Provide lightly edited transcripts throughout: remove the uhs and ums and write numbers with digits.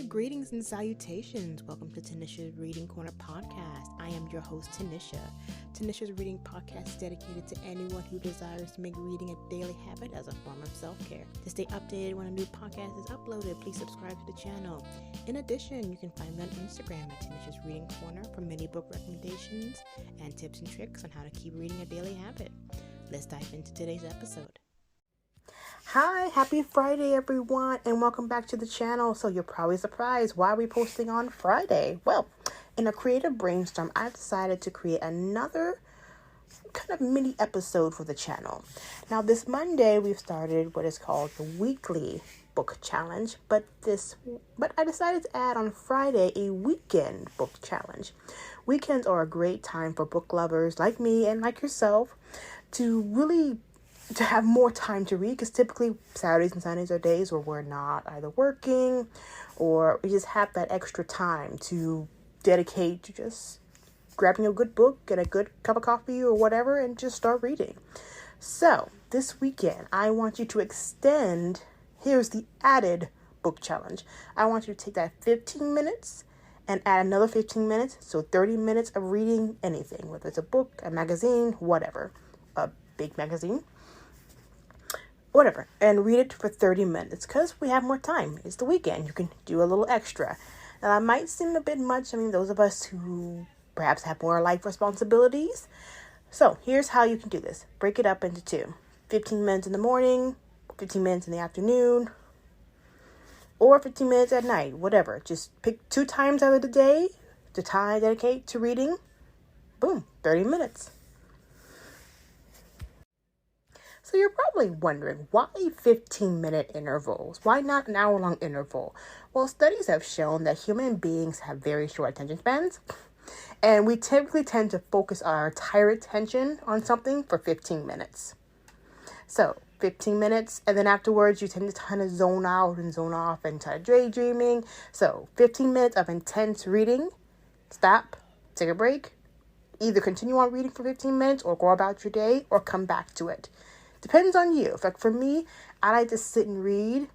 Greetings and salutations. Welcome to Tanisha's Reading Corner podcast. I am your host, Tanisha. Tanisha's Reading podcast is dedicated to anyone who desires to make reading a daily habit as a form of self-care. To stay updated when a new podcast is uploaded, please subscribe to the channel. In addition, you can find me on Instagram at Tanisha's Reading Corner for many book recommendations and tips and tricks on how to keep reading a daily habit. Let's dive into today's episode. Hi, happy Friday everyone, and welcome back to the channel. So you're probably surprised, why are we posting on Friday? Well, in a creative brainstorm, I've decided to create another kind of mini episode for the channel. Now this Monday, we've started what is called the weekly book challenge, but I decided to add on Friday a weekend book challenge. Weekends are a great time for book lovers like me and like yourself to have more time to read, because typically Saturdays and Sundays are days where we're not either working or we just have that extra time to dedicate to just grabbing a good book, get a good cup of coffee or whatever, and just start reading. So this weekend, I want you to extend, here's the added book challenge. I want you to take that 15 minutes and add another 15 minutes, so 30 minutes of reading anything, whether it's a book, a magazine, whatever, a big magazine, whatever, and read it for 30 minutes because we have more time. It's the weekend. You can do a little extra. Now, that might seem a bit much. I mean, those of us who perhaps have more life responsibilities. So here's how you can do this. Break it up into two. 15 minutes in the morning, 15 minutes in the afternoon, or 15 minutes at night, whatever. Just pick 2 times out of the day to dedicate to reading. Boom, 30 minutes. So you're probably wondering, why 15-minute intervals? Why not an hour-long interval? Well, studies have shown that human beings have very short attention spans, and we typically tend to focus our entire attention on something for 15 minutes. So 15 minutes, and then afterwards you tend to kind of zone out and zone off and start daydreaming. So 15 minutes of intense reading, stop, take a break, either continue on reading for 15 minutes or go about your day or come back to it. Depends on you. Like for me, I like to sit and read.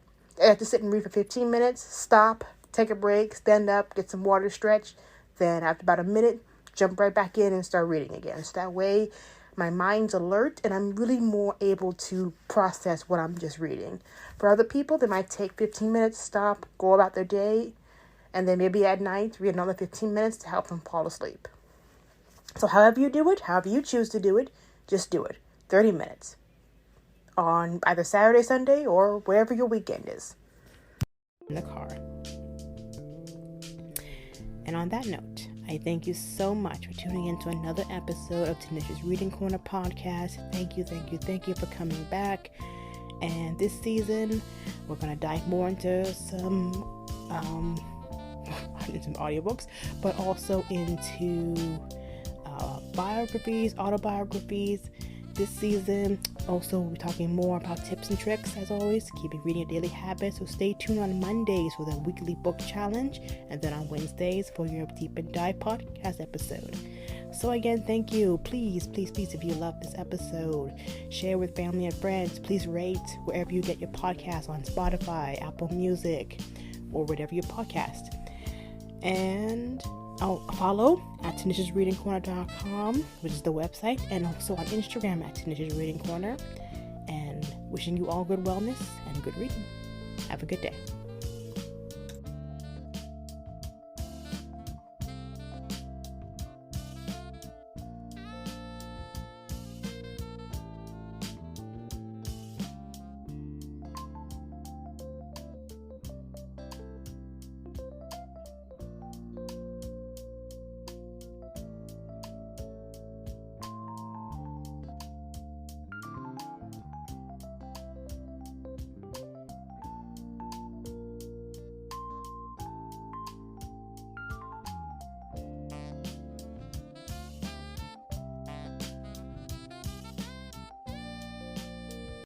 I have to sit and read for 15 minutes, stop, take a break, stand up, get some water, stretch. Then after about a minute, jump right back in and start reading again. So that way my mind's alert and I'm really more able to process what I'm just reading. For other people, they might take 15 minutes, stop, go about their day, and then maybe at night read another 15 minutes to help them fall asleep. So however you do it, however you choose to do it, just do it. 30 minutes. On either Saturday, Sunday, or wherever your weekend is. In the car. And on that note, I thank you so much for tuning into another episode of Tanisha's Reading Corner podcast. Thank you for coming back. And this season, we're going to dive more into some audiobooks, but also into biographies, autobiographies. This season, also we're talking more about tips and tricks, as always, keeping reading a daily habit. So stay tuned on Mondays for the weekly book challenge, and then on Wednesdays for your Deep and Dive podcast episode. So again, thank you. Please, if you love this episode, share with family and friends. Please rate wherever you get your podcast, on Spotify, Apple Music, or whatever your podcast. And follow at Tanisha'sReadingCorner.com, which is the website, and also on Instagram at Tanisha's Reading Corner. And wishing you all good wellness and good reading. Have a good day.